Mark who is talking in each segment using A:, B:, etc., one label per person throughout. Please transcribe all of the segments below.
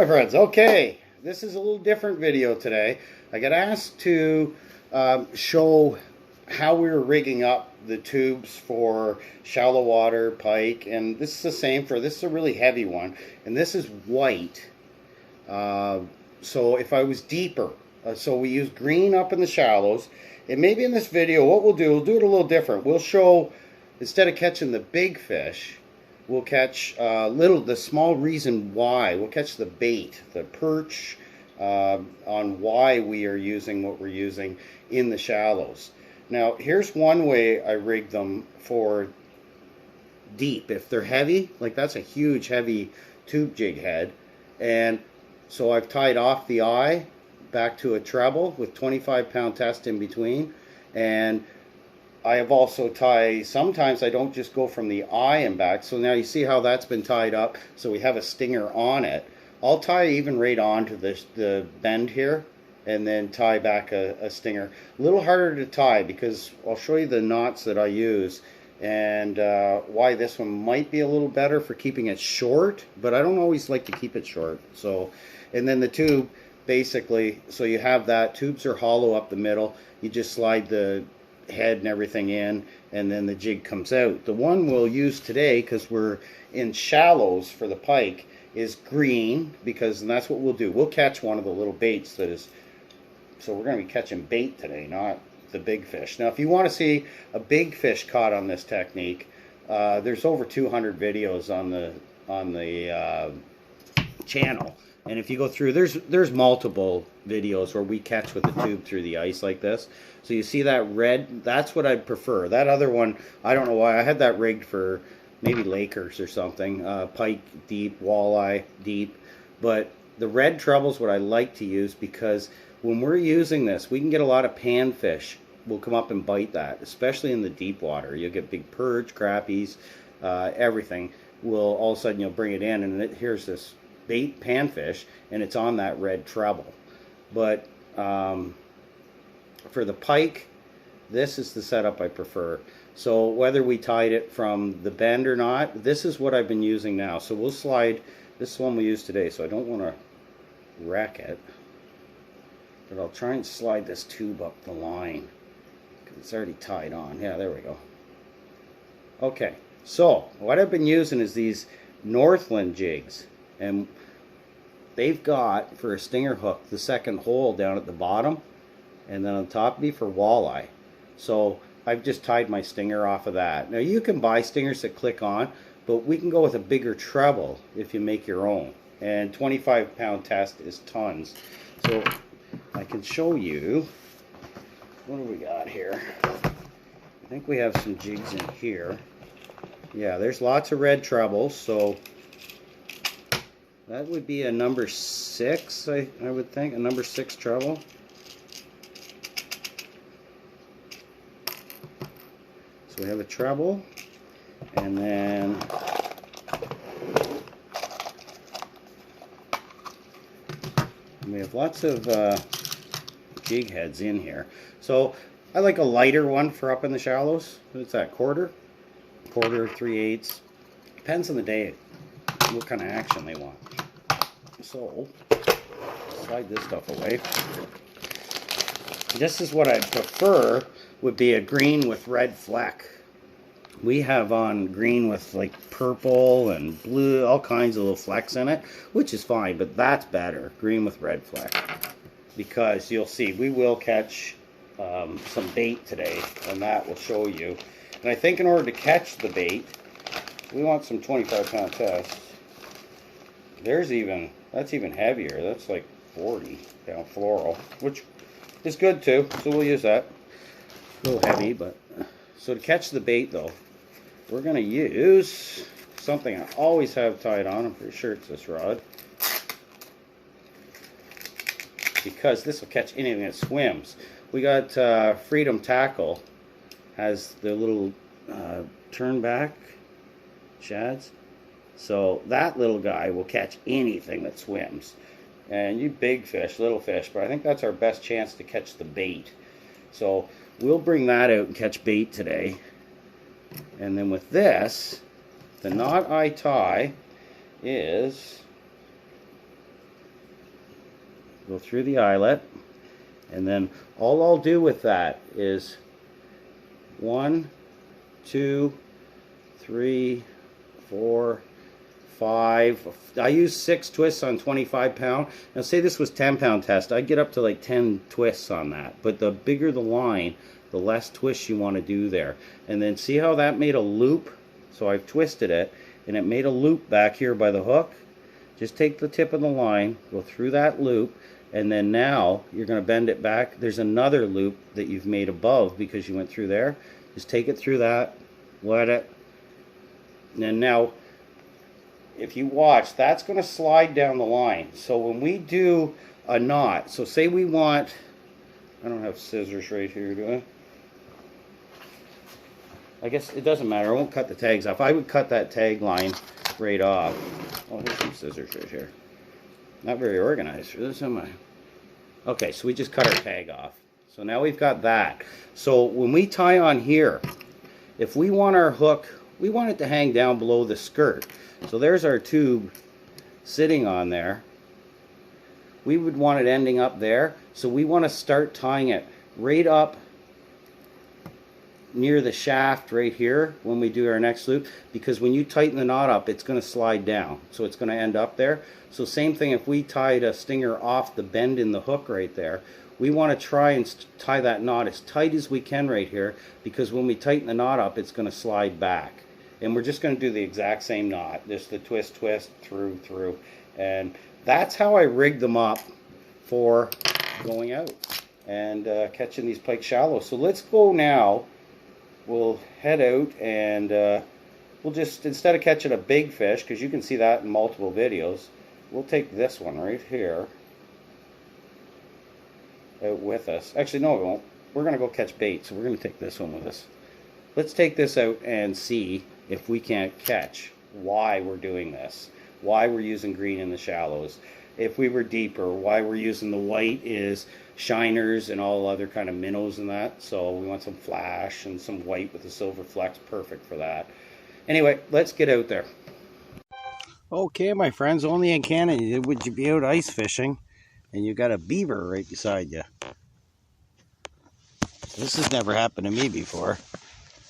A: my friends. Okay, this is a little different video today. I got asked to show how we were rigging up the tubes for shallow water pike, and this is the same for, this is a really heavy one, and this is white. So if I was deeper, so we use green up in the shallows, and maybe in this video what we'll do it a little different. We'll show, instead of catching the big fish, we'll catch the small reason why. We'll catch the bait, the perch, on why we are using what we're using in the shallows. Now, here's one way I rig them for deep. If they're heavy, like that's a huge, heavy tube jig head, and so I've tied off the eye back to a treble with 25-pound test in between, and I have also tied, sometimes I don't just go from the eye and back, so now you see how that's been tied up, so we have a stinger on it. I'll tie even right onto the bend here, and then tie back a stinger. A little harder to tie because I'll show you the knots that I use, and why this one might be a little better for keeping it short, but I don't always like to keep it short. So, and then the tube, basically, so you have that, tubes are hollow up the middle, you just slide the head and everything in, and then the jig comes out. The one we'll use today, because we're in shallows for the pike, is green, because, and that's what we'll do. We'll catch one of the little baits that is, so we're going to be catching bait today, not the big fish. Now, if you want to see a big fish caught on this technique, there's over 200 videos on the channel. And if you go through, there's multiple videos where we catch with the tube through the ice like this. So you see that red, that's what I'd prefer. That other one, I don't know why. I had that rigged for maybe Lakers or something. Pike deep, walleye deep. But the red treble's what I like to use, because when we're using this, we can get a lot of panfish will come up and bite that, especially in the deep water. You'll get big perch, crappies, everything. Will all of a sudden you'll bring it in, and here's this bait panfish, and it's on that red treble. But for the pike, this is the setup I prefer. So whether we tied it from the bend or not, this is what I've been using now. So we'll slide, this is one we use today, so I don't want to wreck it, but I'll try and slide this tube up the line because it's already tied on. Yeah, there we go. Okay, so what I've been using is these Northland jigs, and they've got, for a stinger hook, the second hole down at the bottom, and then on top be for walleye. So I've just tied my stinger off of that. Now you can buy stingers that click on, but we can go with a bigger treble if you make your own. And 25-pound test is tons. So I can show you, what do we got here? I think we have some jigs in here. Yeah, there's lots of red trebles, so that would be a number 6, I would think, a number 6 treble. So we have a treble, and then we have lots of jig heads in here. So I like a lighter one for up in the shallows. What's that, quarter, 3/8? Depends on the day, what kind of action they want. So, slide this stuff away. This is what I prefer, would be a green with red fleck. We have on green with like purple and blue, all kinds of little flecks in it, which is fine, but that's better, green with red fleck. Because you'll see, we will catch some bait today, and that will show you. And I think in order to catch the bait, we want some 25-pound tests. That's even heavier. That's like 40 down floral, which is good too, so we'll use that. A little heavy, but so to catch the bait though, we're going to use something I always have tied on. I'm pretty sure it's this rod, because this will catch anything that swims. We got Freedom Tackle, has the little turn back shads. So that little guy will catch anything that swims. And you big fish, little fish, but I think that's our best chance to catch the bait. So we'll bring that out and catch bait today. And then with this, the knot I tie is go through the eyelet, and then all I'll do with that is 1, 2, 3, 4, 5. I use 6 twists on 25 pound. Now say this was 10 pound test, I'd get up to like 10 twists on that. But the bigger the line, the less twists you want to do there. And then see how that made a loop? So I've twisted it and it made a loop back here by the hook. Just take the tip of the line, go through that loop, and then now you're going to bend it back. There's another loop that you've made above because you went through there. Just take it through that, let it, and then now if you watch, that's going to slide down the line. So when we do a knot, so say we want, I don't have scissors right here, do I? I guess it doesn't matter. I won't cut the tags off. I would cut that tag line right off. Oh, here's some scissors right here. Not very organized for this, am I? Okay, so we just cut our tag off. So now we've got that. So when we tie on here, if we want our hook, we want it to hang down below the skirt. So there's our tube sitting on there. We would want it ending up there. So we want to start tying it right up near the shaft right here when we do our next loop, because when you tighten the knot up, it's going to slide down. So it's going to end up there. So same thing if we tied a stinger off the bend in the hook right there. We want to try and tie that knot as tight as we can right here, because when we tighten the knot up, it's going to slide back. And we're just going to do the exact same knot. Just the twist, twist, through. And that's how I rigged them up for going out and catching these pike shallows. So let's go now. We'll head out and we'll just, instead of catching a big fish, because you can see that in multiple videos, we'll take this one right here out with us. Actually, no, we won't. We're going to go catch bait, so we're going to take this one with us. Let's take this out and see if we can't catch. Why we're doing this. Why we're using green in the shallows. If we were deeper, why we're using the white is shiners and all other kind of minnows and that. So we want some flash and some white with the silver flecks. Perfect for that. Anyway, let's get out there. Okay, my friends, only in Canada would you be out ice fishing and you got a beaver right beside you. This has never happened to me before.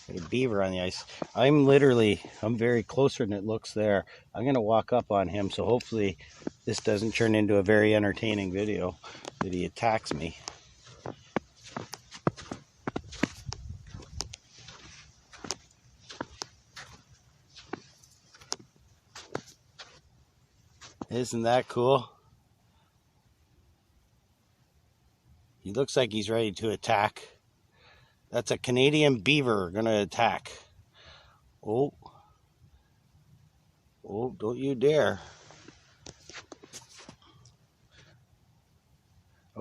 A: A beaver on the ice. I'm very closer than it looks there. I'm going to walk up on him, so hopefully this doesn't turn into a very entertaining video that he attacks me. Isn't that cool? He looks like he's ready to attack. That's a Canadian beaver going to attack. Oh, don't you dare.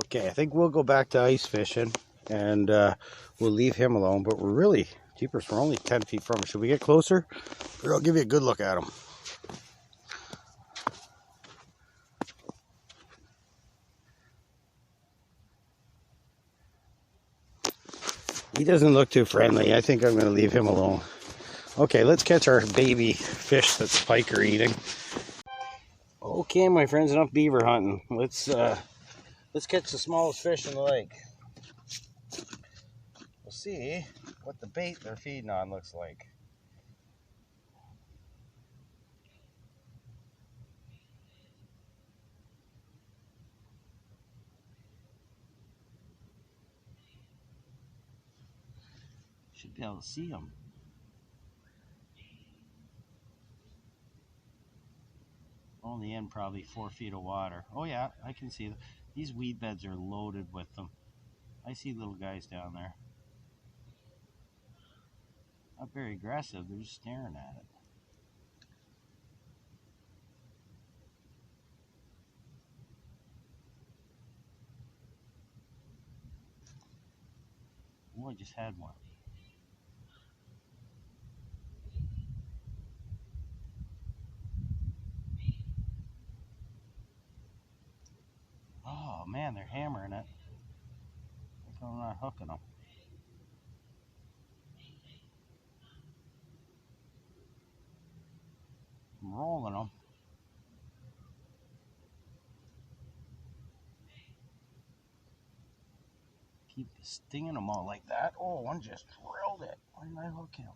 A: Okay, I think we'll go back to ice fishing and we'll leave him alone, but we're really, jeepers, we're only 10 feet from him. Should we get closer? Or I'll give you a good look at him. He doesn't look too friendly. I think I'm going to leave him alone. Okay, let's catch our baby fish that's pike are eating. Okay, my friends, enough beaver hunting. Let's catch the smallest fish in the lake. We'll see what the bait they're feeding on looks like. Should be able to see them. Only in probably 4 feet of water. Oh yeah, I can see them. These weed beds are loaded with them. I see little guys down there. Not very aggressive, they're just staring at it. Oh, I just had one. Oh man, they're hammering it. I'm not hooking them. I'm rolling them. keep stinging them all like that. Oh, one just drilled it. Why didn't I hook him?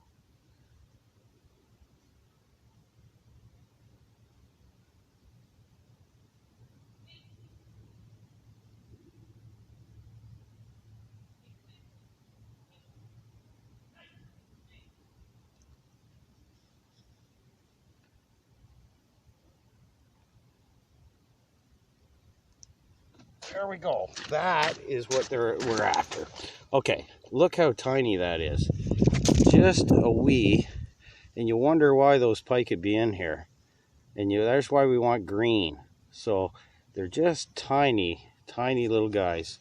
A: There we go. That is what we're after. Okay, look how tiny that is. Just a wee, and you wonder why those pike could be in here. And that's why we want green. So they're just tiny, tiny little guys.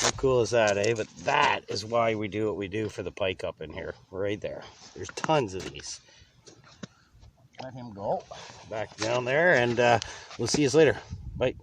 A: How cool is that, eh? But that is why we do what we do for the pike up in here, right there. There's tons of these. Let him go back down there, and we'll see you later. Bye.